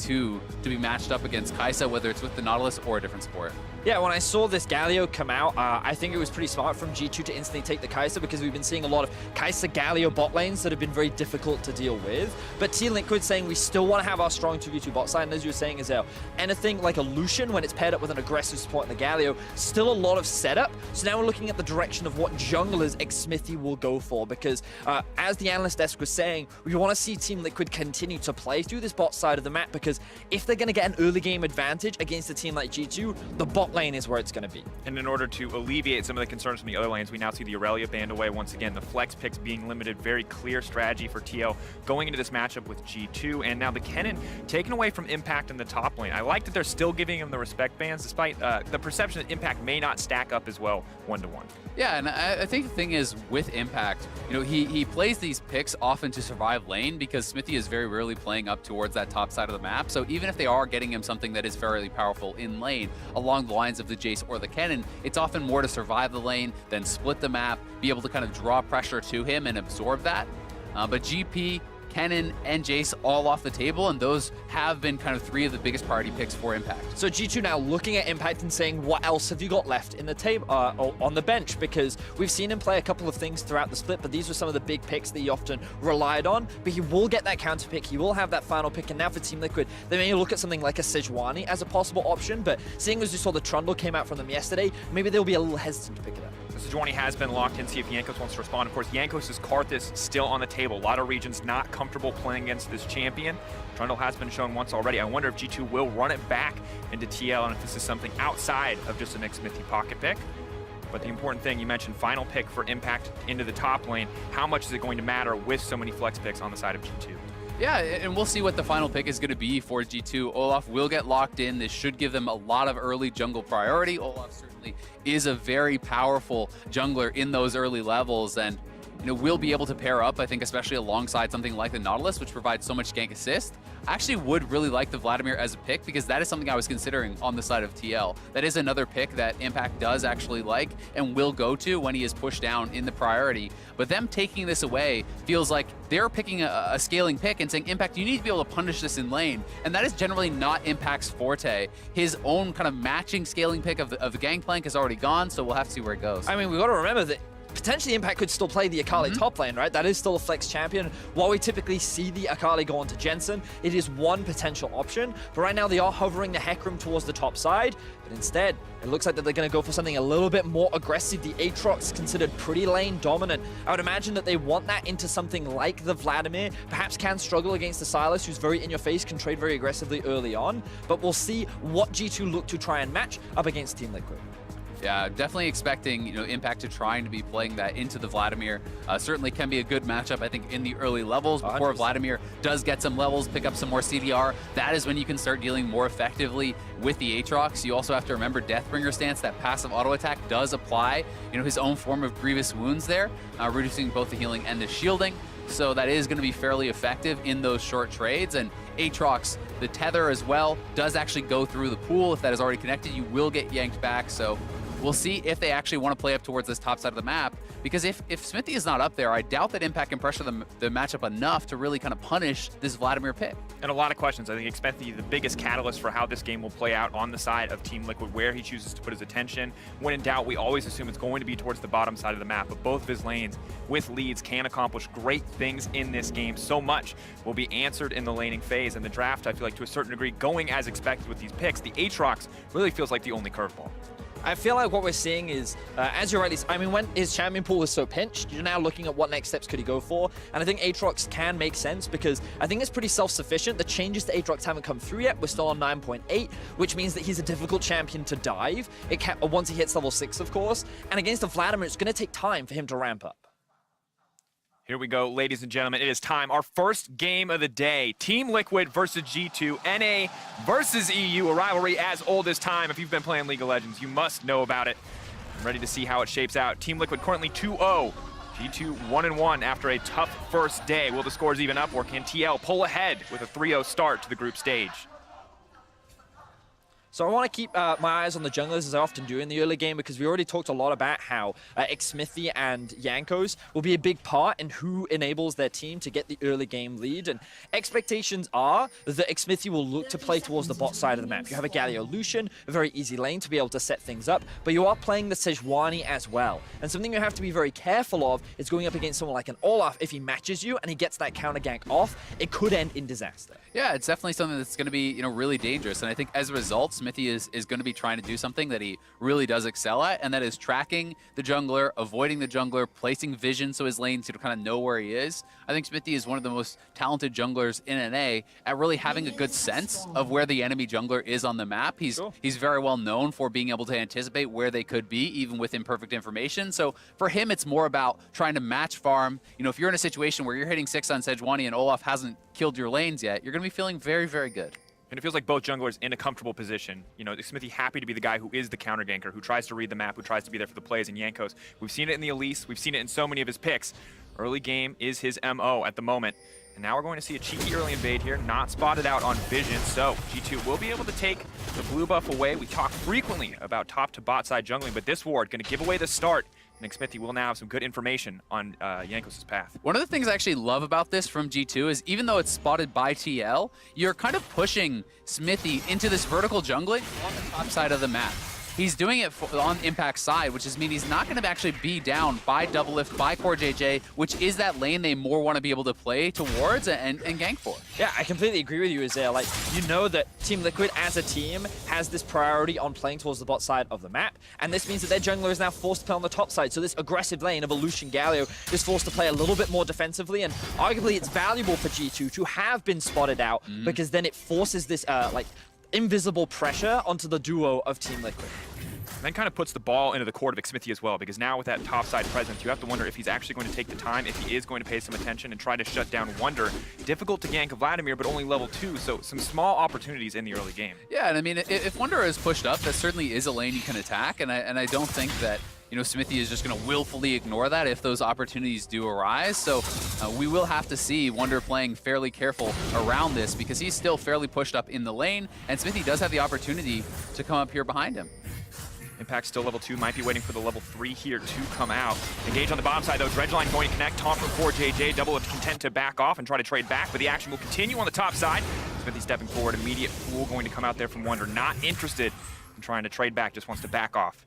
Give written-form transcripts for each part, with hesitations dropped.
G2 to be matched up against Kai'Sa, whether it's with the Nautilus or a different support. Yeah, when I saw this Galio come out, I think it was pretty smart from G2 to instantly take the Kai'Sa, because we've been seeing a lot of Kai'Sa Galio bot lanes that have been very difficult to deal with. But Team Liquid saying we still want to have our strong 2v2 bot side, and as you were saying, is anything like a Lucian, when it's paired up with an aggressive support in the Galio, still a lot of setup. So now we're looking at the direction of what junglers Xmithie will go for, because as the analyst desk was saying, we want to see Team Liquid continue to play through this bot side of the map, because if they're going to get an early game advantage against a team like G2, the bot lane is where it's going to be. And in order to alleviate some of the concerns from the other lanes, we now see the Aurelia banned away once again. The flex picks being limited, very clear strategy for TL going into this matchup with G2. And now the Kennen taken away from Impact in the top lane. I like that they're still giving him the respect bans, despite the perception that Impact may not stack up as well one-to-one. Yeah, and I think the thing is with Impact, you know, he plays these picks often to survive lane, because Xmithie is very rarely playing up towards that top side of the map. So even if they are getting him something that is fairly powerful in lane, along the lines of the Jace or the Kennen, it's often more to survive the lane, then split the map, be able to kind of draw pressure to him and absorb that. But GP, Kennen, and Jace all off the table, and those have been kind of three of the biggest priority picks for Impact. So G2 now looking at Impact and saying, what else have you got left in the table on the bench? Because we've seen him play a couple of things throughout the split, but these were some of the big picks that he often relied on. But he will get that counter pick, he will have that final pick, and now for Team Liquid, they may look at something like a Sejuani as a possible option, but seeing as we saw the Trundle came out from them yesterday, maybe they'll be a little hesitant to pick it up. Sejuani has been locked in, see if Jankos wants to respond. Of course, Jankos' Karthus still on the table. A lot of regions not comfortable playing against this champion. Trundle has been shown once already. I wonder if G2 will run it back into TL, and if this is something outside of just an Xmithie pocket pick. But the important thing, you mentioned final pick for Impact into the top lane. How much is it going to matter with so many flex picks on the side of G2? Yeah, and we'll see what the final pick is going to be for G2. Olaf will get locked in. This should give them a lot of early jungle priority. Olaf certainly is a very powerful jungler in those early levels, and you know, will be able to pair up, I think, especially alongside something like the Nautilus, which provides so much gank assist. I actually would really like the Vladimir as a pick, because that is something I was considering on the side of TL. That is another pick that Impact does actually like and will go to when he is pushed down in the priority. But them taking this away feels like they're picking a scaling pick and saying, Impact, you need to be able to punish this in lane. And that is generally not Impact's forte. His own kind of matching scaling pick of the Gangplank is already gone, so we'll have to see where it goes. I mean, we've got to remember that potentially Impact could still play the Akali top lane, right? That is still a flex champion. While we typically see the Akali go on to Jensen, it is one potential option. But right now they are hovering the Hecarim towards the top side. But instead, it looks like that they're going to go for something a little bit more aggressive. The Aatrox considered pretty lane dominant. I would imagine that they want that into something like the Vladimir. Perhaps can struggle against the Sylas, who's very in your face, can trade very aggressively early on. But we'll see what G2 look to try and match up against Team Liquid. Yeah, definitely expecting, you know, Impact to trying to be playing that into the Vladimir. Certainly can be a good matchup, I think, in the early levels. Before 100%. Vladimir does get some levels, pick up some more CDR, that is when you can start dealing more effectively with the Aatrox. You also have to remember Deathbringer stance, that passive auto attack does apply, you know, his own form of grievous wounds there, reducing both the healing and the shielding. So that is going to be fairly effective in those short trades. And Aatrox, the tether as well, does actually go through the pool. If that is already connected, you will get yanked back. So we'll see if they actually want to play up towards this top side of the map, because if Xmithie is not up there, I doubt that Impact can pressure the matchup enough to really kind of punish this Vladimir pick. And a lot of questions. I think Xmithie, the biggest catalyst for how this game will play out on the side of Team Liquid, where he chooses to put his attention. When in doubt, we always assume it's going to be towards the bottom side of the map, but both of his lanes with leads can accomplish great things in this game. So much will be answered in the laning phase, and the draft, I feel like to a certain degree, going as expected with these picks. The Aatrox really feels like the only curveball. I feel like what we're seeing is, as you're rightly, I mean, when his champion pool is so pinched, you're now looking at what next steps could he go for. And I think Aatrox can make sense, because I think it's pretty self-sufficient. The changes to Aatrox haven't come through yet. We're still on 9.8, which means that he's a difficult champion to dive. Once he hits level 6, of course. And against the Vladimir, it's going to take time for him to ramp up. Here we go, ladies and gentlemen. It is time. Our first game of the day. Team Liquid versus G2. NA versus EU. A rivalry as old as time. If you've been playing League of Legends, you must know about it. I'm ready to see how it shapes out. Team Liquid currently 2-0. G2 1-1 after a tough first day. Will the scores even up, or can TL pull ahead with a 3-0 start to the group stage? So I want to keep my eyes on the junglers, as I often do in the early game, because we already talked a lot about how Xmithy and Jankos will be a big part in who enables their team to get the early game lead. And expectations are that Xmithy will look to play towards the bot side of the map. You have a Galio Lucian, a very easy lane to be able to set things up, but you are playing the Sejuani as well. And something you have to be very careful of is going up against someone like an Olaf. If he matches you and he gets that counter gank off, it could end in disaster. Yeah, it's definitely something that's going to be, really really dangerous. And I think as a result, Smithy is going to be trying to do something that he really does excel at, and that is tracking the jungler, avoiding the jungler, placing vision so his lanes kind of know where he is. I think Smithy is one of the most talented junglers in NA at really having a good sense of where the enemy jungler is on the map. He's very well known for being able to anticipate where they could be, even with imperfect information. So for him, it's more about trying to match farm. If you're in a situation where you're hitting 6 on Sejuani and Olaf hasn't killed your lanes yet, you're going to be feeling very, very good. And it feels like both junglers in a comfortable position. Smithy happy to be the guy who is the counter ganker, who tries to read the map, who tries to be there for the plays, and Jankos. We've seen it in the Elise. We've seen it in so many of his picks. Early game is his MO at the moment. And now we're going to see a cheeky early invade here, not spotted out on vision. So G2 will be able to take the blue buff away. We talk frequently about top to bot side jungling, but this ward going to give away the start. And Xmithy will now have some good information on Jankos' path. One of the things I actually love about this from G2 is even though it's spotted by TL, you're kind of pushing Smithy into this vertical jungling on the top side of the map. He's doing it on Impact's side, which is mean he's not going to actually be down by Doublelift, by CoreJJ, which is that lane they more want to be able to play towards and gank for. Yeah, I completely agree with you, Isaiah. That Team Liquid as a team has this priority on playing towards the bot side of the map, and this means that their jungler is now forced to play on the top side. So this aggressive lane of a Lucian Galio is forced to play a little bit more defensively, and arguably it's valuable for G2 to have been spotted out, because then it forces this invisible pressure onto the duo of Team Liquid. Then kind of puts the ball into the court of Xmithy as well, because now with that topside presence, you have to wonder if he's actually going to take the time, if he is going to pay some attention and try to shut down Wonder. Difficult to gank Vladimir, but only level 2, so some small opportunities in the early game. Yeah, and I mean, if Wonder is pushed up, that certainly is a lane you can attack, and I don't think that Smithy is just going to willfully ignore that if those opportunities do arise. So we will have to see Wonder playing fairly careful around this, because he's still fairly pushed up in the lane, and Smithy does have the opportunity to come up here behind him. Impact still level 2, might be waiting for the level 3 here to come out. Engage on the bottom side though, Dredgeline going to connect, taunt from CoreJJ, Doublelift content to back off and try to trade back, but the action will continue on the top side. Smithy stepping forward, immediate fool going to come out there from Wonder, not interested in trying to trade back, just wants to back off.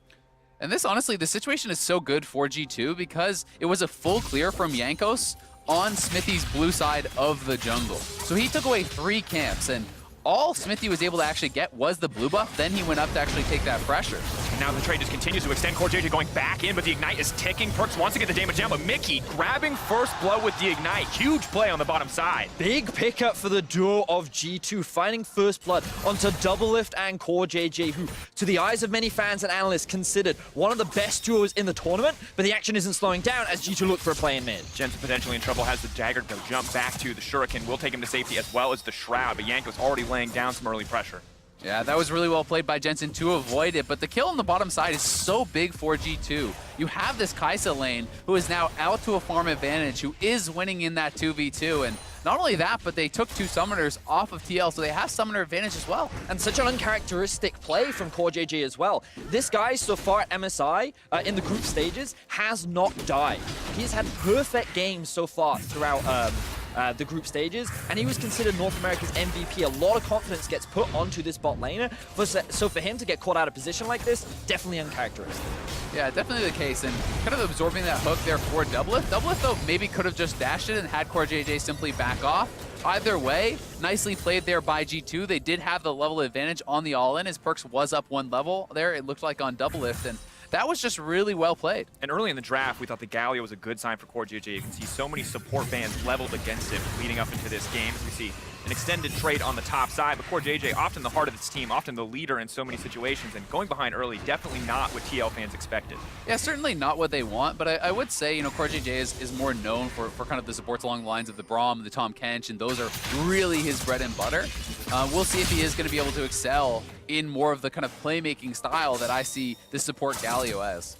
And this, honestly, the situation is so good for G2 because it was a full clear from Jankos on Smithy's blue side of the jungle. So he took away 3 camps, and all Smithy was able to actually get was the blue buff. Then he went up to actually take that pressure. And now the trade just continues to extend. CoreJJ going back in, but the Ignite is ticking. Perkz wants to get the damage down, but Mickey grabbing first blood with the Ignite. Huge play on the bottom side. Big pickup for the duo of G2, finding first blood onto Doublelift and CoreJJ, who, to the eyes of many fans and analysts, considered one of the best duos in the tournament, but the action isn't slowing down as G2 look for a play in mid. Jensen potentially in trouble, has the dagger to jump back to the Shuriken, will take him to safety as well as the Shroud, but Jankos already laying down some early pressure. Yeah, that was really well played by Jensen to avoid it, but the kill on the bottom side is so big for G2. You have this Kai'Sa lane who is now out to a farm advantage, who is winning in that 2v2, and not only that, but they took 2 summoners off of TL, so they have summoner advantage as well. And such an uncharacteristic play from CoreJJ as well. This guy so far at MSI, in the group stages, has not died. He's had perfect games so far throughout the group stages, and he was considered North America's MVP. A lot of confidence gets put onto this bot laner, so for him to get caught out of position like this, definitely uncharacteristic. Yeah, definitely the case, and kind of absorbing that hook there for Doublelift. Doublelift, though, maybe could have just dashed it and had CoreJJ simply back off. Either way, nicely played there by G2. They did have the level advantage on the all-in. His Perkz was up 1 level there, it looked like on Doublelift, and that was just really well played. And early in the draft, we thought the Galio was a good sign for CoreJJ. You can see so many support bans leveled against him leading up into this game. As we see an extended trade on the top side, but CoreJJ often the heart of its team, often the leader in so many situations, and going behind early, definitely not what TL fans expected. Yeah, certainly not what they want, but I would say, CoreJJ is more known for kind of the supports along the lines of the Braum, the Tom Kench, and those are really his bread and butter. We'll see if he is going to be able to excel in more of the kind of playmaking style that I see this support Galio as.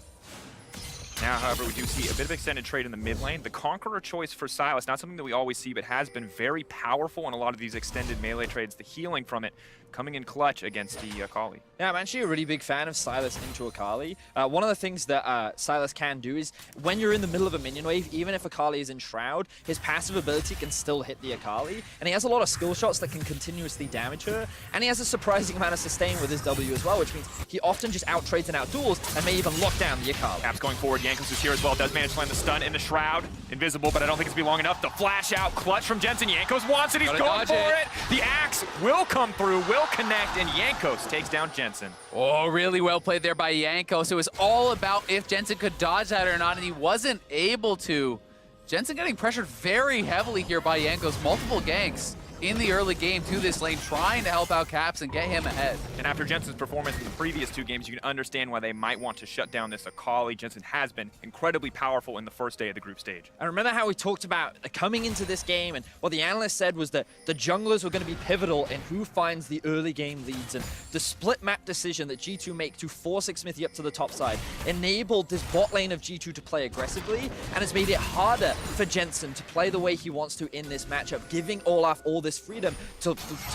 Now, however, we do see a bit of extended trade in the mid lane. The Conqueror choice for Sylas, not something that we always see, but has been very powerful in a lot of these extended melee trades. The healing from it coming in clutch against the Akali. Yeah, I'm actually a really big fan of Sylas into Akali. One of the things that Sylas can do is when you're in the middle of a minion wave, even if Akali is in Shroud, his passive ability can still hit the Akali. And he has a lot of skill shots that can continuously damage her. And he has a surprising amount of sustain with his W as well, which means he often just out-trades and out-duels and may even lock down the Akali. Caps going forward. Jankos is here as well. Does manage to land the stun in the Shroud. Invisible, but I don't think it's going to be long enough. The flash out clutch from Jensen. Jankos wants it. He's going for it. The axe will come through, will connect, and Jankos takes down Jensen. Oh, really well played there by Jankos. It was all about if Jensen could dodge that or not, and he wasn't able to. Jensen getting pressured very heavily here by Jankos. Multiple ganks in the early game to this lane, trying to help out Caps and get him ahead. And after Jensen's performance in the previous 2 games, you can understand why they might want to shut down this Akali. Jensen has been incredibly powerful in the first day of the group stage. I remember how we talked about coming into this game, and what the analyst said was that the junglers were going to be pivotal in who finds the early game leads, and the split map decision that G2 make to force Xmithie up to the top side enabled this bot lane of G2 to play aggressively, and has made it harder for Jensen to play the way he wants to in this matchup, giving Olaf all this freedom to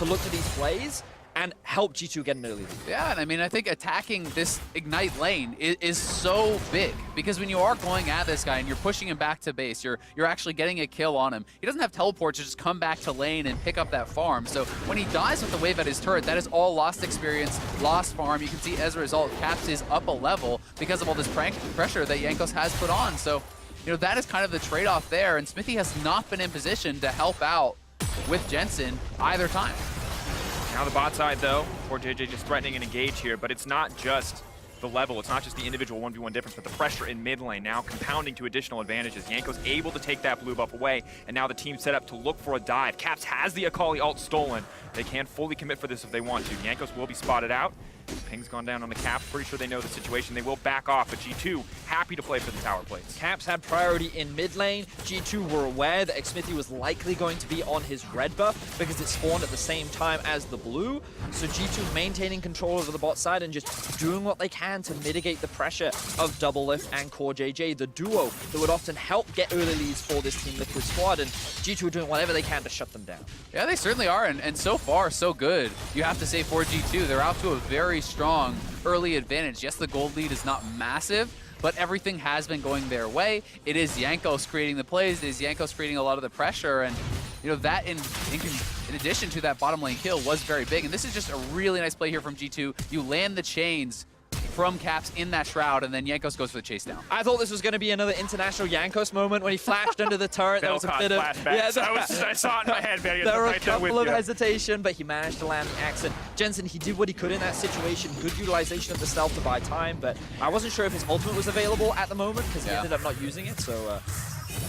look to these plays and help G2 get an early lead. Yeah, and I mean, I think attacking this Ignite lane is so big, because when you are going at this guy and you're pushing him back to base, you're actually getting a kill on him. He doesn't have teleport to just come back to lane and pick up that farm. So when he dies with the wave at his turret, that is all lost experience, lost farm. You can see as a result, Caps is up a level because of all this pressure that Jankos has put on. So, you know, that is kind of the trade-off there, and Xmithie has not been in position to help out with Jensen either time. Now the bot side, though, poor JJ just threatening an engage here, but it's not just the level, it's not just the individual 1v1 difference, but the pressure in mid lane now compounding to additional advantages. Jankos able to take that blue buff away, and now the team set up to look for a dive. Caps has the Akali ult stolen. They can fully commit for this if they want to. Jankos will be spotted out. Ping's gone down on the Caps. Pretty sure they know the situation. They will back off, but G2 happy to play for the tower plates. Caps had priority in mid lane. G2 were aware that Xmithie was likely going to be on his red buff because it spawned at the same time as the blue. So G2 maintaining control over the bot side and just doing what they can to mitigate the pressure of Doublelift and Core JJ, the duo that would often help get early leads for this Team Liquid squad, and G2 are doing whatever they can to shut them down. Yeah, they certainly are, and so far, so good. You have to say for G2, they're out to a very strong early advantage. Yes, the gold lead is not massive, but everything has been going their way. It is Jankos creating the plays. It is Jankos creating a lot of the pressure, and you know that in addition to that bottom lane kill was very big. And this is just a really nice play here from G2. You land the chains from Caps in that Shroud, and then Jankos goes for the chase down. I thought this was going to be another international Jankos moment when he flashed under the turret. There was a bit of I saw it in my head, man. There were a couple of hesitation, but he managed to land the axe. And Jensen, he did what he could in that situation. Good utilization of the stealth to buy time, but I wasn't sure if his ultimate was available at the moment because he ended up not using it. So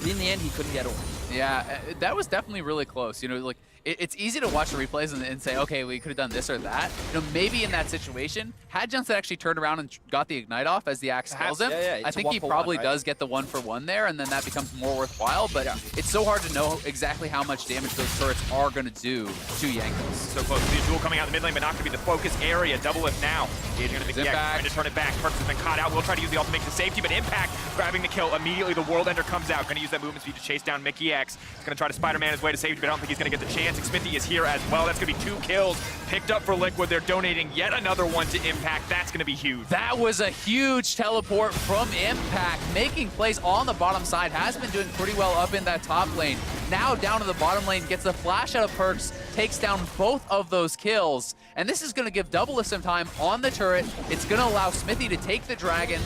in the end, he couldn't get away. Yeah, that was definitely really close. You know, like it's easy to watch the replays and say, okay, we could have done this or that. You know, maybe in that situation, had Jensen actually turned around and got the Ignite off as the axe kills him, I think he probably does get the 1-for-1 there, and then that becomes more worthwhile. But it's so hard to know exactly how much damage those turrets are going to do to Jankos. So close to the duel coming out in the mid lane, but not going to be the focus area. Doublelift now. Engaging into the Mickey X, trying to turn it back. Perks has been caught out. We'll try to use the ult to make the safety, but Impact grabbing the kill immediately. The World Ender comes out. Going to use that movement speed to chase down Mickey X. He's going to try to Spider-Man his way to safety, but I don't think he's going to get the chance. Xmithie is here as well. That's going to be 2 kills picked up for Liquid. They're donating yet another one to Impact. That's going to be huge. That was a huge teleport from Impact, making plays on the bottom side. Has been doing pretty well up in that top lane. Now down to the bottom lane, gets the flash out of Perks, takes down both of those kills. And this is going to give Doublelift some time on the turret. It's going to allow Xmithie to take the dragon.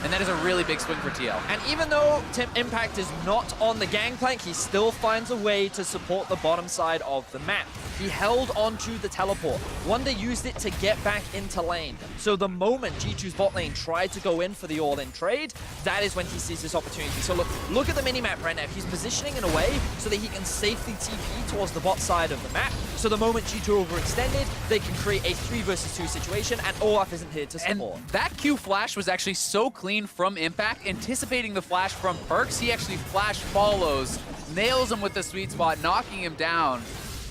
And that is a really big swing for TL. And even though Impact is not on the gangplank, he still finds a way to support the bottom side of the map. He held onto the teleport. Wonder used it to get back into lane. So the moment G2's bot lane tried to go in for the all-in trade, that is when he sees this opportunity. So look at the minimap right now. He's positioning in a way so that he can safely TP towards the bot side of the map. So the moment G2 overextended, they can create a 3 versus 2 situation, and Olaf isn't here to support. And that Q flash was actually so clean from Impact, anticipating the flash from Perks. He actually flash follows, nails him with the sweet spot, knocking him down.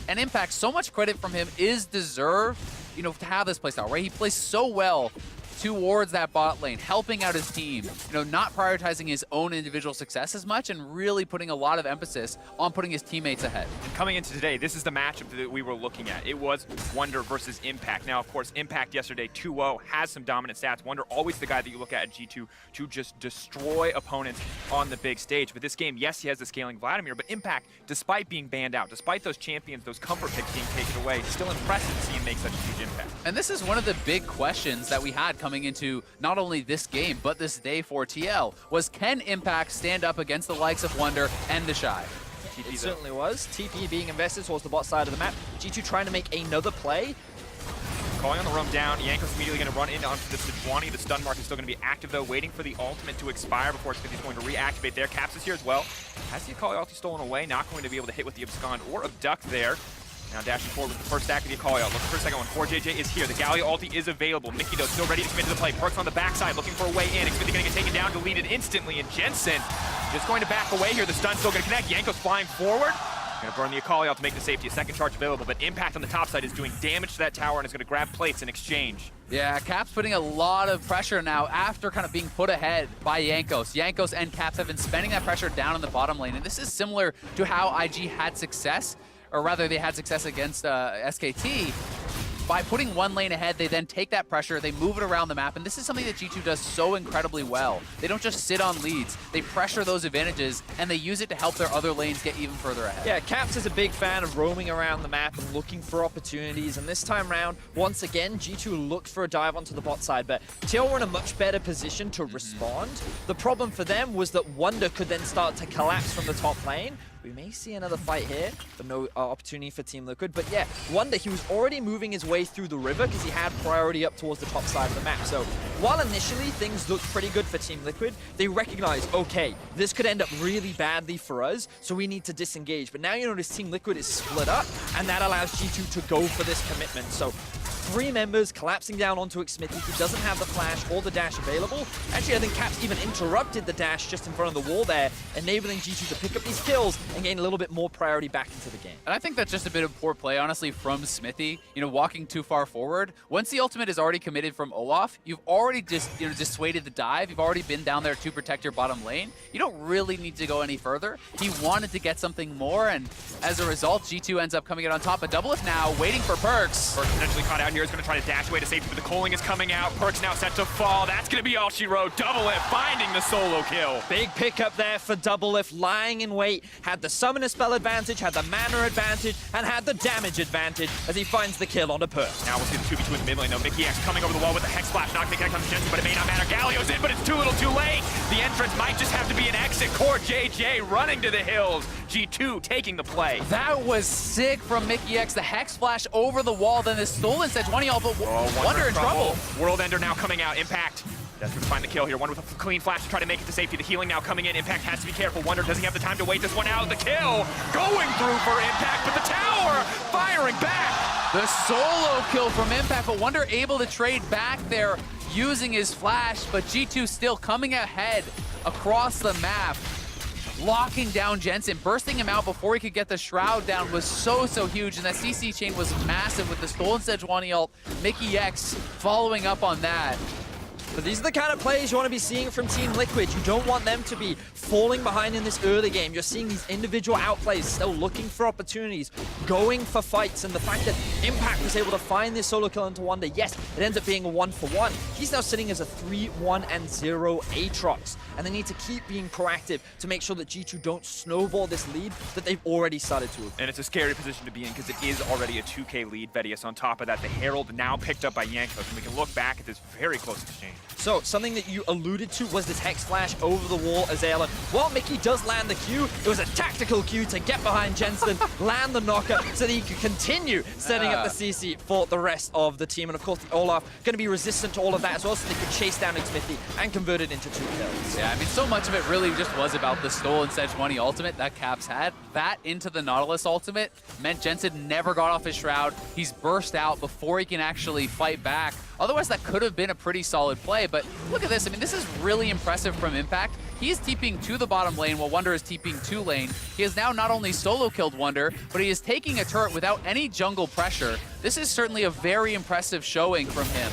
And Impact, so much credit from him is deserved, you know, to have this playstyle, right? He plays so well towards that bot lane, helping out his team, not prioritizing his own individual success as much and really putting a lot of emphasis on putting his teammates ahead. And coming into today, this is the matchup that we were looking at. It was Wunder versus Impact. Now, of course, Impact yesterday 2-0 has some dominant stats. Wunder always the guy that you look at G2 to just destroy opponents on the big stage. But this game, yes, he has the scaling Vladimir, but Impact, despite being banned out, despite those champions, those comfort picks being taken away, still impressive to see him make such a huge impact. And this is one of the big questions that we had coming into not only this game, but this day for TL, was can Impact stand up against the likes of Wunder and the Shy? It certainly was. TP being invested towards the bot side of the map. G2 trying to make another play. Calling on the roam down. Yanko's immediately going to run into onto the Sejuani. The stun mark is still going to be active, though, waiting for the ultimate to expire before he's going to reactivate there. Caps is here as well. Has the Akali ulti stolen away? Not going to be able to hit with the abscond or abduct there. Now dashing forward with the first stack of the Akali ult. Looking for a second one. 4JJ is here. The Galio ulti is available. Mickey, though, still ready to commit to the play. Perks on the backside, looking for a way in. Xfinity going to get taken down, deleted instantly, and Jensen just going to back away here. The stun's still going to connect. Yanko's flying forward. Going to burn the Akali ult to make the safety. A second charge available, but Impact on the top side is doing damage to that tower and is going to grab plates in exchange. Yeah, Caps putting a lot of pressure now after kind of being put ahead by Jankos. Jankos and Caps have been spending that pressure down in the bottom lane, and this is similar to how IG had success, or rather they had success against SKT. By putting one lane ahead, they then take that pressure, they move it around the map, and this is something that G2 does so incredibly well. They don't just sit on leads, they pressure those advantages, and they use it to help their other lanes get even further ahead. Yeah, Caps is a big fan of roaming around the map and looking for opportunities, and this time round, once again, G2 looked for a dive onto the bot side, but TL were in a much better position to respond. The problem for them was that Wunder could then start to collapse from the top lane. We may see another fight here, but no opportunity for Team Liquid. But yeah, Wunder, he was already moving his way through the river because he had priority up towards the top side of the map. So while initially things looked pretty good for Team Liquid, they recognized, okay, this could end up really badly for us, so we need to disengage. But now you notice Team Liquid is split up, and that allows G2 to go for this commitment. So 3 members collapsing down onto Xmithy, who doesn't have the flash or the dash available. Actually, I think Caps even interrupted the dash just in front of the wall there, enabling G2 to pick up these kills and gain a little bit more priority back into the game. And I think that's just a bit of poor play, honestly, from Smithy. Walking too far forward. Once the ultimate is already committed from Olaf, you've already just, dissuaded the dive. You've already been down there to protect your bottom lane. You don't really need to go any further. He wanted to get something more, and as a result, G2 ends up coming in on top. A Doublelift now, waiting for Perks. Perks potentially caught out here. Is going to try to dash away to safety, but the Coaling is coming out. Perks now set to fall. That's going to be all she wrote. Doublelift finding the solo kill. Big pickup there for Doublelift, lying in wait. Had the summoner spell advantage, had the mana advantage, and had the damage advantage as he finds the kill on a Perks. Now we'll see the 2v2 in the mid lane. No, Mickey X coming over the wall with the Hex Splash. Not going to connect on the Jensen, but it may not matter. Galio's in, but it's too little too late. The entrance might just have to be an exit. Core JJ running to the hills. G2 taking the play. That was sick from Mickey X. The Hex Splash over the wall, then the stolen Sejuani ult, but Wunder in trouble. World Ender now coming out. Impact desperate to find the kill here. Wunder with a clean flash to try to make it to safety. The healing now coming in. Impact has to be careful. Wunder doesn't have the time to wait this one out. The kill going through for Impact, but the tower firing back. The solo kill from Impact, but Wunder able to trade back there using his flash, but G2 still coming ahead across the map. Locking down Jensen, bursting him out before he could get the Shroud down was so huge, and that CC chain was massive with the stolen Sejuani ult. Mickey X following up on that. But these are the kind of plays you want to be seeing from Team Liquid. You don't want them to be falling behind in this early game. You're seeing these individual outplays, still looking for opportunities, going for fights, and the fact that Impact was able to find this solo kill into Wunder, yes, it ends up being a 1-for-1. He's now sitting as a 3-1-0 Aatrox, and they need to keep being proactive to make sure that G2 don't snowball this lead that they've already started to. And it's a scary position to be in because it is already a 2K lead, Vedius. On top of that, the Herald now picked up by Jankos, and we can look back at this very close exchange. So, something that you alluded to was this Hex Flash over the wall as Alan. While Mickey does land the Q, it was a tactical Q to get behind Jensen, land the knocker, so that he could continue setting up the CC for the rest of the team. And of course, the Olaf going to be resistant to all of that as well, so they could chase down Xmithy and convert it into 2 kills. Yeah, I mean, so much of it really just was about the stolen Sejuani ultimate that Caps had. That into the Nautilus ultimate meant Jensen never got off his Shroud. He's burst out before he can actually fight back. Otherwise, that could have been a pretty solid play, but look at this. I mean, this is really impressive from Impact. He is TPing to the bottom lane while Wunder is TPing to lane. He has now not only solo killed Wunder, but he is taking a turret without any jungle pressure. This is certainly a very impressive showing from him.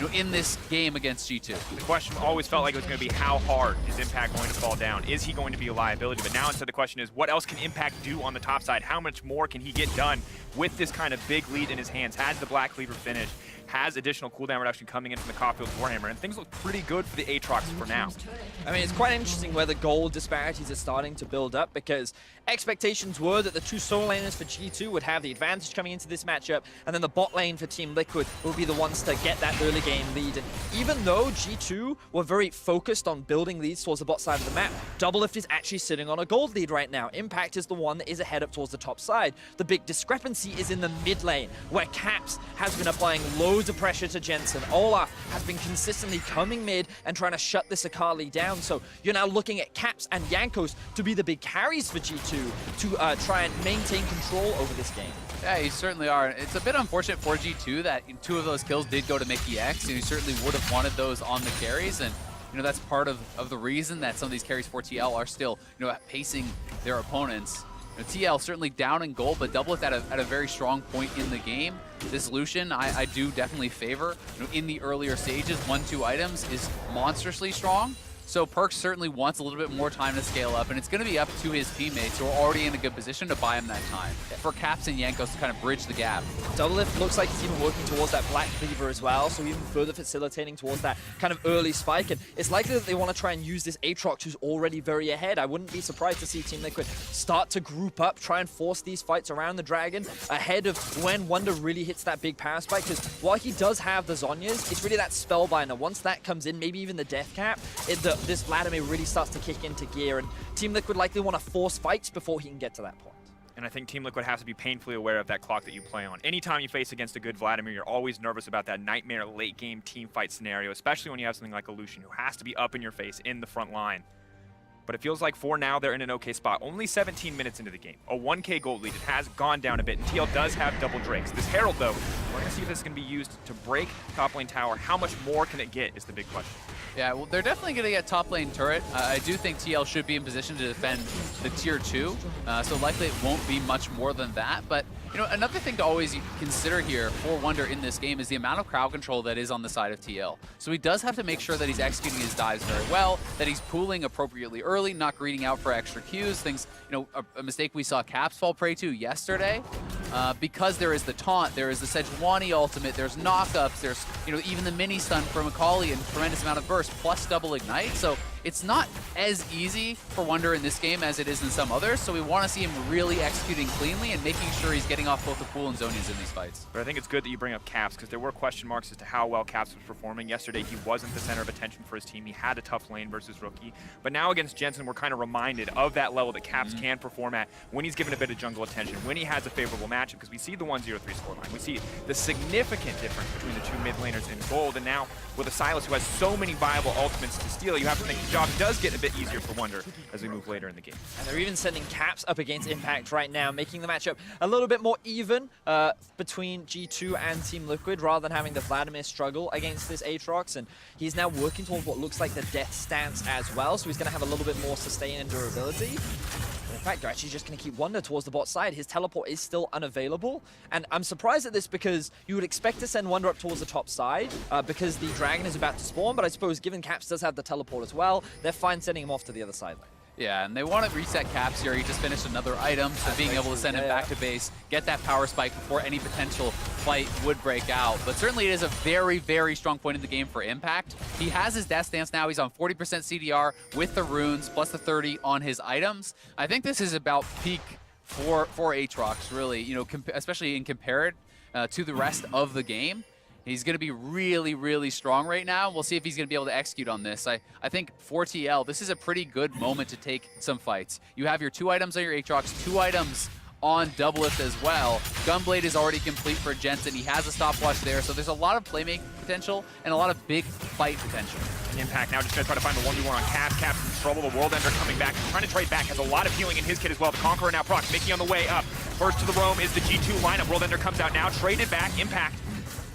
in this game against G2. The question always felt like it was going to be how hard is Impact going to fall down? Is he going to be a liability? But now instead the question is, what else can Impact do on the top side? How much more can he get done with this kind of big lead in his hands? Has the Black Cleaver finish, has additional cooldown reduction coming in from the Caulfield's Warhammer, and things look pretty good for the Aatrox for now. I mean, it's quite interesting where the goal disparities are starting to build up, because expectations were that the two solo laners for G2 would have the advantage coming into this matchup, and then the bot lane for Team Liquid will be the ones to get that early game lead. And even though G2 were very focused on building leads towards the bot side of the map, Doublelift is actually sitting on a gold lead right now. Impact is the one that is ahead up towards the top side. The big discrepancy is in the mid lane, where Caps has been applying loads of pressure to Jensen. Olaf has been consistently coming mid and trying to shut this Akali down. So you're now looking at Caps and Jankos to be the big carries for G2 to try and maintain control over this game. Yeah, you certainly are. It's a bit unfortunate for G2 that 2 of those kills did go to Mickey X, and you certainly would have wanted those on the carries. And that's part of the reason that some of these carries for TL are still pacing their opponents. TL certainly down in gold, but Doublelift at a very strong point in the game. This Lucian, I do definitely favor. In the earlier stages, 1-2 items is monstrously strong. So Perkz certainly wants a little bit more time to scale up, and it's going to be up to his teammates who are already in a good position to buy him that time. For Caps and Jankos to kind of bridge the gap. Doublelift looks like he's even working towards that Black Cleaver as well, so even further facilitating towards that kind of early spike. And it's likely that they want to try and use this Aatrox, who's already very ahead. I wouldn't be surprised to see Team Liquid start to group up, try and force these fights around the Dragon ahead of when Wunder really hits that big power spike. Because while he does have the Zhonya's, it's really that Spellbinder. Once that comes in, maybe even the Death Cap, this Vladimir really starts to kick into gear, and Team Liquid likely want to force fights before he can get to that point. And I think Team Liquid has to be painfully aware of that clock that you play on. Anytime you face against a good Vladimir, you're always nervous about that nightmare late game team fight scenario, especially when you have something like a Lucian who has to be up in your face in the front line. But it feels like for now they're in an okay spot. Only 17 minutes into the game. A 1K gold lead. It has gone down a bit, and TL does have double Drakes. This Herald, though, we're going to see if this can be used to break top lane tower. How much more can it get is the big question. Yeah, well, they're definitely going to get top lane turret. I do think TL should be in position to defend the tier 2, so likely it won't be much more than that. But another thing to always consider here for Wunder in this game is the amount of crowd control that is on the side of TL. So he does have to make sure that he's executing his dives very well, that he's pooling appropriately early, not greeting out for extra Qs, things, a mistake we saw Caps fall prey to yesterday. Because there is the taunt, there is the Sejuani ultimate, there's knockups, there's even the mini stun from Akali and tremendous amount of burst plus double ignite. So it's not as easy for Wunder in this game as it is in some others, so we want to see him really executing cleanly and making sure he's getting off both the pool and Zhonya's in these fights. But I think it's good that you bring up Caps, because there were question marks as to how well Caps was performing. Yesterday, he wasn't the center of attention for his team. He had a tough lane versus Rookie. But now against Jensen, we're kind of reminded of that level that Caps can perform at when he's given a bit of jungle attention, when he has a favorable matchup, because we see the 1-0-3 scoreline. We see the significant difference between the two mid laners in gold, and now with a Sylas who has so many viable ultimates to steal, you have to think the job does get a bit easier for Wunder as we move later in the game. And they're even sending Caps up against Impact right now, making the matchup a little bit more even between G2 and Team Liquid, rather than having the Vladimir struggle against this Aatrox. And he's now working towards what looks like the death stance as well, so he's going to have a little bit more sustain and durability. In fact, they're actually just going to keep Wunder towards the bot side. His teleport is still unavailable, and I'm surprised at this because you would expect to send Wunder up towards the top side because the Dragon is about to spawn, but I suppose given Caps does have the teleport as well, they're fine sending him off to the other side lane. Yeah, and they want to reset Caps here. He just finished another item, so being able to send him back to base, get that power spike before any potential fight would break out. But certainly it is a very, very strong point in the game for Impact. He has his Death Stance now. He's on 40% CDR with the runes, plus the 30 on his items. I think this is about peak for Aatrox, really, especially in compared to the rest of the game. He's going to be really, really strong right now. We'll see if he's going to be able to execute on this. I think for TL, this is a pretty good moment to take some fights. You have your 2 items on your Aatrox, 2 items on Doublelift as well. Gunblade is already complete for Jensen. He has a stopwatch there, so there's a lot of playmaking potential and a lot of big fight potential. Impact now just going to try to find the 1v1 on Caps. Caps in trouble. The World Ender coming back. He's trying to trade back. Has a lot of healing in his kit as well. The Conqueror now procs. Mickey on the way up. First to the roam is the G2 lineup. World Ender comes out now. Traded back. Impact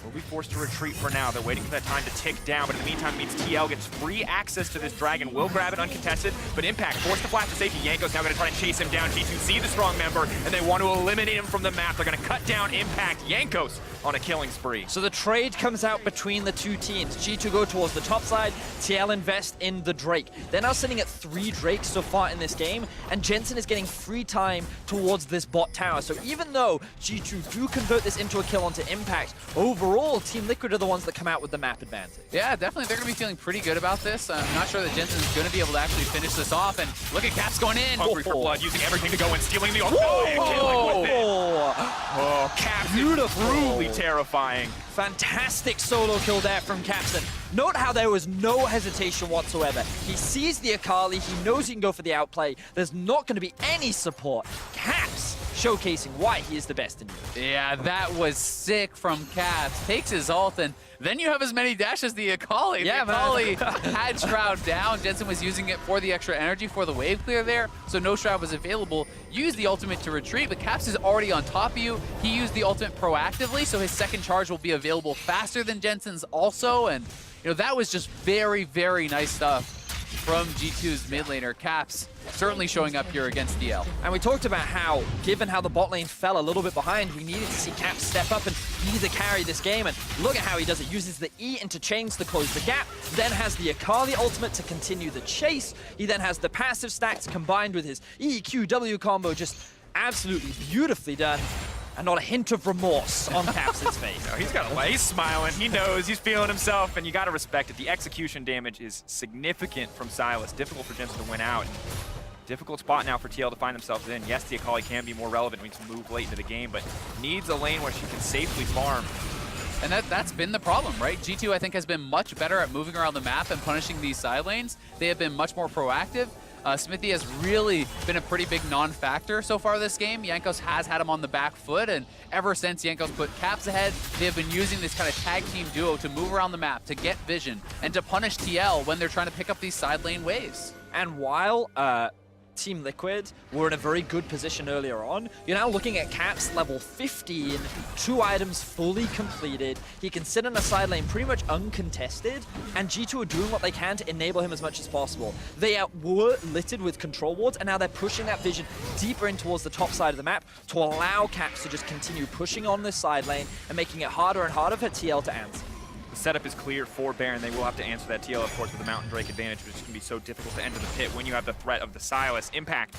will be forced to retreat for now. They're waiting for that time to tick down, but in the meantime, it means TL gets free access to this Dragon. Will grab it uncontested, but Impact forced to flash to safety. Yanko's now going to try to chase him down. G2 see the strong member, and they want to eliminate him from the map. They're going to cut down Impact. Yankos on a killing spree. So the trade comes out between the two teams. G2 go towards the top side, TL invest in the Drake. They're now sitting at 3 Drakes so far in this game, and Jensen is getting free time towards this bot tower. So even though G2 do convert this into a kill onto Impact, overall, Team Liquid are the ones that come out with the map advantage. Yeah, definitely. They're going to be feeling pretty good about this. I'm not sure that Jensen's going to be able to actually finish this off. And look at Caps going in. Hungry for blood, using everything to go and stealing the killing with it. Oh, Caps is brutally terrifying. Fantastic solo kill there from Capson. Note how there was no hesitation whatsoever. He sees the Akali, he knows he can go for the outplay. There's not going to be any support. Caps showcasing why he is the best in Europe. Yeah, that was sick from Caps. Takes his ult, and then you have as many dashes as the Akali. Yeah, the Akali had Shroud down. Jensen was using it for the extra energy for the wave clear there, so no Shroud was available. Used the ultimate to retreat, but Caps is already on top of you. He used the ultimate proactively, so his second charge will be available faster than Jensen's also, and you know that was just very, very nice stuff from G2's mid laner. Caps certainly showing up here against DL. And we talked about how, given how the bot lane fell a little bit behind, we needed to see Caps step up and be the carry this game. And look at how he does it. Uses the E into chains to close the gap, then has the Akali ultimate to continue the chase. He then has the passive stacks combined with his EQW combo, just absolutely beautifully done. And not a hint of remorse on Caps' face. No, he's got a light. He's smiling. He knows. He's feeling himself, and you got to respect it. The execution damage is significant from Silas. Difficult for Jensen to win out. Difficult spot now for TL to find themselves in. Yes, the Akali can be more relevant when you move late into the game, but needs a lane where she can safely farm. And that's been the problem, right? G2, I think, has been much better at moving around the map and punishing these side lanes. They have been much more proactive. Smithy has really been a pretty big non-factor so far this game. Yankos has had him on the back foot, and ever since Yankos put Caps ahead, they have been using this kind of tag team duo to move around the map, to get vision, and to punish TL when they're trying to pick up these side lane waves. And while Team Liquid were in a very good position earlier on, you're now looking at Caps level 15, 2 items fully completed. He can sit in a side lane pretty much uncontested, and G2 are doing what they can to enable him as much as possible. They were littered with control wards, and now they're pushing that vision deeper in towards the top side of the map to allow Caps to just continue pushing on this side lane and making it harder and harder for TL to answer. The setup is clear for Baron. They will have to answer that TL, of course, with the Mountain Drake advantage, which can be so difficult to enter the pit when you have the threat of the Silas. Impact,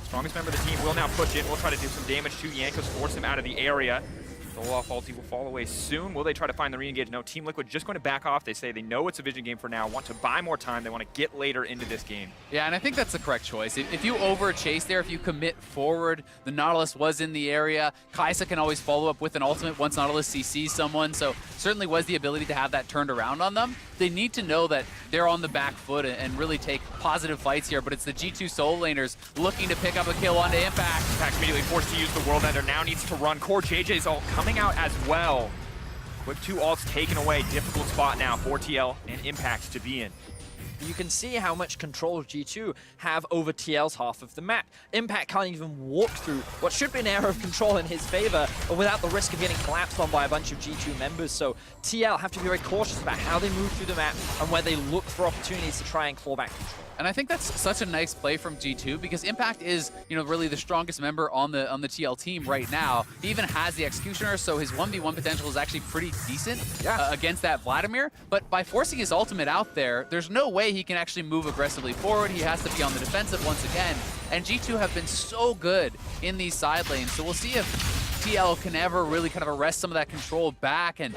strongest member of the team, will now push in. We'll try to do some damage to Yankos, force him out of the area. Olaf ulti will fall away soon. Will they try to find the re-engage? No, Team Liquid just going to back off. They say they know it's a vision game for now, want to buy more time. They want to get later into this game. Yeah, and I think that's the correct choice. If you over-chase there, if you commit forward, the Nautilus was in the area. Kaisa can always follow up with an ultimate once Nautilus CCs someone, so certainly was the ability to have that turned around on them. They need to know that they're on the back foot and really take positive fights here, but it's the G2 solo laners looking to pick up a kill onto Impact. Impact immediately forced to use the World Ender, now needs to run. Core JJ's ult coming out as well. Quick 2 ults taken away. Difficult spot now for TL and Impact to be in. You can see how much control G2 have over TL's half of the map. Impact can't even walk through what should be an area of control in his favor, but without the risk of getting collapsed on by a bunch of G2 members. So TL have to be very cautious about how they move through the map and where they look for opportunities to try and claw back control. And I think that's such a nice play from G2 because Impact is, you know, really the strongest member on the TL team right now. He even has the Executioner, so his 1v1 potential is actually pretty decent against that Vladimir. But by forcing his ultimate out there, there's no way he can actually move aggressively forward. He has to be on the defensive once again. And G2 have been so good in these side lanes, so we'll see if TL can ever really kind of arrest some of that control back and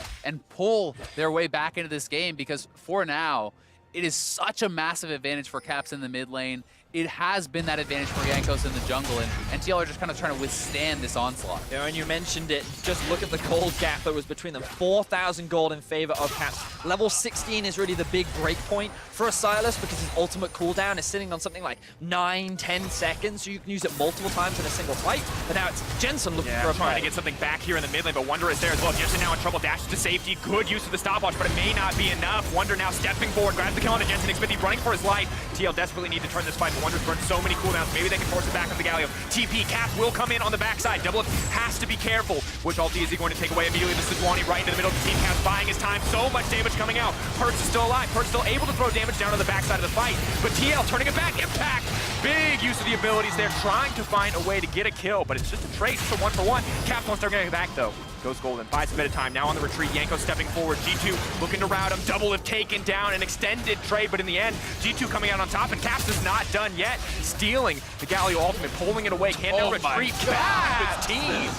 pull their way back into this game, because for now, it is such a massive advantage for Caps in the mid lane. It has been that advantage for Yankos in the jungle, and TL are just kind of trying to withstand this onslaught. You know, and you mentioned it, just look at the gold gap that was between them. 4,000 gold in favor of Caps. Level 16 is really the big break point for a Silas because his ultimate cooldown is sitting on something like 9-10 seconds, so you can use it multiple times in a single fight. But now it's Jensen looking for a trying play. to get something back here in the mid lane, but Wonder is there as well. Jensen now in trouble, dashes to safety. Good use of the stopwatch, but it may not be enough. Wonder now stepping forward, grabs the kill onto Jensen. Smithy running for his life. TL desperately need to turn this fight, but Wonder's burned so many cooldowns. Maybe they can force it back on the Galio. TP, Caps will come in on the backside. Double has to be careful. Which ulti is he going to take away immediately? This is Wani right into the middle of the team. Caps buying his time. So much damage coming out. Perks is still alive. Perks still able to throw damage down on the backside of the fight. But TL turning it back. Impact. Big use of the abilities there, trying to find a way to get a kill, but it's just a trade. It's a 1-for-1. Caps won't start getting it back though. Goes golden, buys a bit of time. Now on the retreat, Yanko stepping forward. G2 looking to rout him. Double if taken down, an extended trade, but in the end, G2 coming out on top, and Caps is not done yet. Stealing the Galio ultimate, pulling it away. Can now retreat back with his team.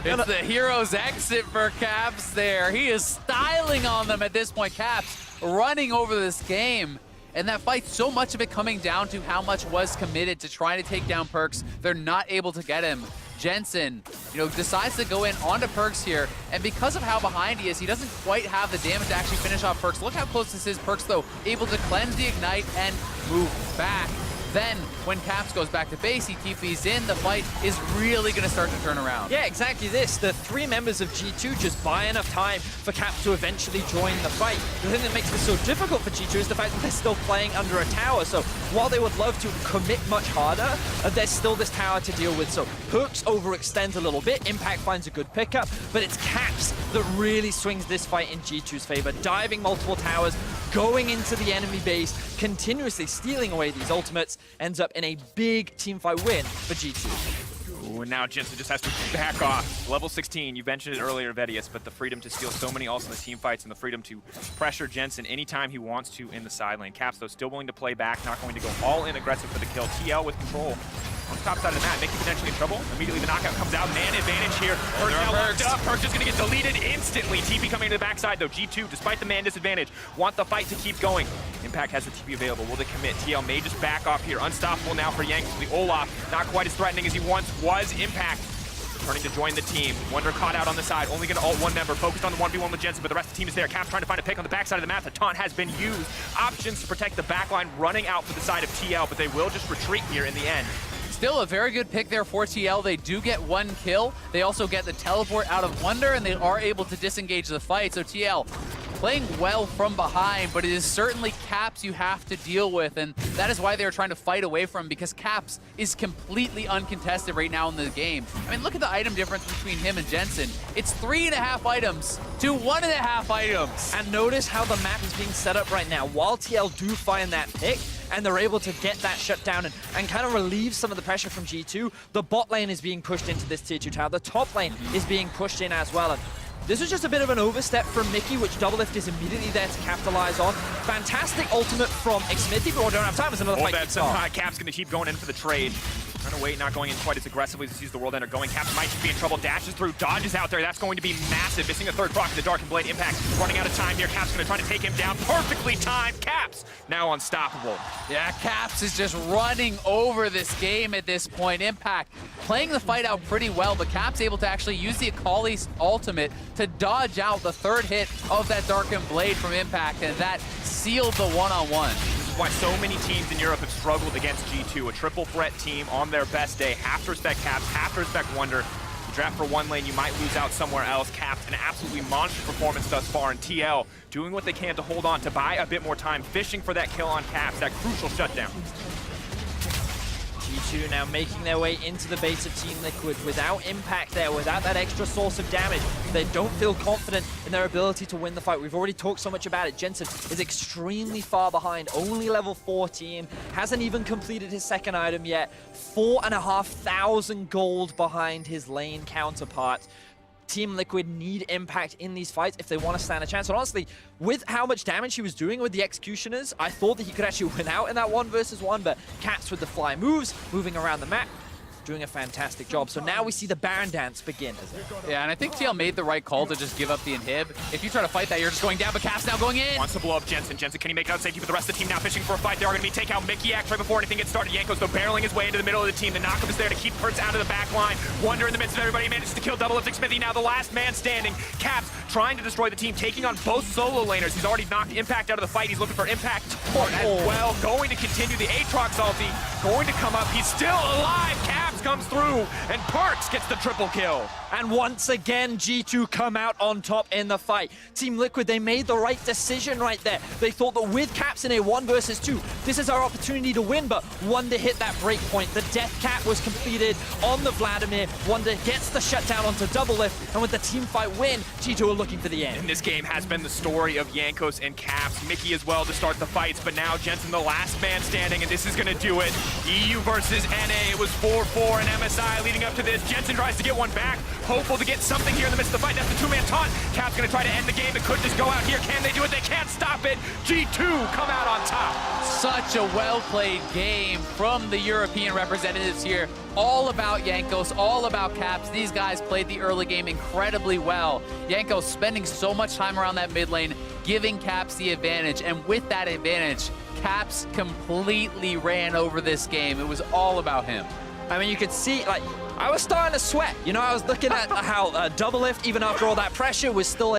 It's the hero's exit for Caps there. He is styling on them at this point. Caps running over this game. And that fight, so much of it coming down to how much was committed to trying to take down Perks. They're not able to get him. Jensen, decides to go in onto Perks here, and because of how behind he is, he doesn't quite have the damage to actually finish off Perks. Look how close this is. Perks, though, able to cleanse the Ignite and move back. Then, when Caps goes back to base, he TPs in, the fight is really going to start to turn around. Yeah, exactly this. The three members of G2 just buy enough time for Caps to eventually join the fight. The thing that makes this so difficult for G2 is the fact that they're still playing under a tower. So while they would love to commit much harder, there's still this tower to deal with. So Perks overextends a little bit, Impact finds a good pickup, but it's Caps that really swings this fight in G2's favor, diving multiple towers, going into the enemy base, continuously stealing away these ultimates, ends up in a big teamfight win for G2. Ooh, and now Jensen just has to back off. Level 16, you mentioned it earlier, Vedius, but the freedom to steal so many ults in the team fights and the freedom to pressure Jensen anytime he wants to in the side lane. Caps, though, still willing to play back, not going to go all in aggressive for the kill. TL with control on the top side of the map, making potentially in trouble. Immediately the knockout comes out, man advantage here. Perks now locked up, Perks just gonna get deleted instantly. TP coming to the backside though. G2, despite the man disadvantage, want the fight to keep going. Impact has the TP available, will they commit? TL may just back off here. Unstoppable now for Yanks. The Olaf, not quite as threatening as he once was. Impact returning to join the team. Wonder caught out on the side, only gonna ult one member, focused on the 1v1 with Jensen, but the rest of the team is there. Caps trying to find a pick on the backside of the map. The taunt has been used. Options to protect the backline running out for the side of TL, but they will just retreat here in the end. Still a very good pick there for TL. They do get one kill. They also get the teleport out of Wonder, and they are able to disengage the fight. So TL playing well from behind, but it is certainly Caps you have to deal with, and that is why they're trying to fight away from him, because Caps is completely uncontested right now in the game. I mean, look at the item difference between him and Jensen. It's 3.5 items to 1.5 items. And notice how the map is being set up right now. While TL do find that pick, and they're able to get that shut down and kind of relieve some of the pressure from G2, the bot lane is being pushed into this tier 2 tower. The top lane is being pushed in as well. And this was just a bit of an overstep from Mickey, which Doublelift is immediately there to capitalize on. Fantastic ultimate from Xmithy, but we don't have time. There's another fight kicks off. Cap's going to keep going in for the trade. Trying to wait, not going in quite as aggressively as he sees the World Ender going. Caps might be in trouble, dashes through, dodges out there. That's going to be massive. Missing a third proc in the Dark and Blade. Impact running out of time here. Caps going to try to take him down. Perfectly timed. Caps now unstoppable. Yeah, Caps is just running over this game at this point. Impact playing the fight out pretty well, but Caps able to actually use the Akali's ultimate to dodge out the third hit of that Darkened Blade from Impact, and that sealed the one-on-one. Why so many teams in Europe have struggled against G2, a triple threat team on their best day. Have to respect Caps, have to respect Wonder. You draft for one lane, you might lose out somewhere else. Caps, an absolutely monster performance thus far, and TL doing what they can to hold on, to buy a bit more time, fishing for that kill on Caps, that crucial shutdown. G2 now making their way into the base of Team Liquid without Impact there, without that extra source of damage. They don't feel confident in their ability to win the fight. We've already talked so much about it. Jensen is extremely far behind, only level 14, hasn't even completed his second item yet, 4,500 gold behind his lane counterpart. Team Liquid need Impact in these fights if they want to stand a chance. And honestly, with how much damage he was doing with the Executioners, I thought that he could actually win out in that 1v1, but Caps with the fly moves, moving around the map, doing a fantastic job. So now we see the Baron dance begin. Yeah, and I think TL made the right call to just give up the inhib. If you try to fight that, you're just going down, but Caps now going in. Wants to blow up Jensen. Jensen, can he make it out safety? But the rest of the team now fishing for a fight. They are going to be take out Mickey X right before anything gets started. Yanko's though barreling his way into the middle of the team. The knockup is there to keep Perks out of the back line. Wonder in the midst of everybody manages to kill Doublelift Xmithy. Now the last man standing. Caps trying to destroy the team, taking on both solo laners. He's already knocked Impact out of the fight. He's looking for Impact as well. Going to continue the Aatrox ulti. Going to come up. He's still alive. Caps comes through, and Parks gets the triple kill. And once again, G2 come out on top in the fight. Team Liquid, they made the right decision right there. They thought that with Caps in a 1 versus 2, this is our opportunity to win, but Wonder hit that break point. The death cap was completed on the Vladimir. Wonder gets the shutdown onto Doublelift, and with the team fight win, G2 are looking for the end. And this game has been the story of Jankos and Caps. Mickey as well to start the fights, but now Jensen the last man standing, and this is gonna do it. EU versus NA, it was 4-4 and MSI leading up to this. Jensen tries to get one back, hopeful to get something here in the midst of the fight. That's the 2-man taunt. Caps gonna try to end the game. It could just go out here. Can they do it? They can't stop it. G2 come out on top. Such a well-played game from the European representatives here. All about Jankos, all about Caps. These guys played the early game incredibly well. Jankos spending so much time around that mid lane, giving Caps the advantage, and with that advantage, Caps completely ran over this game. It was all about him. I mean, you could see, like, I was starting to sweat. You know, I was looking at how Doublelift, even after all that pressure, was still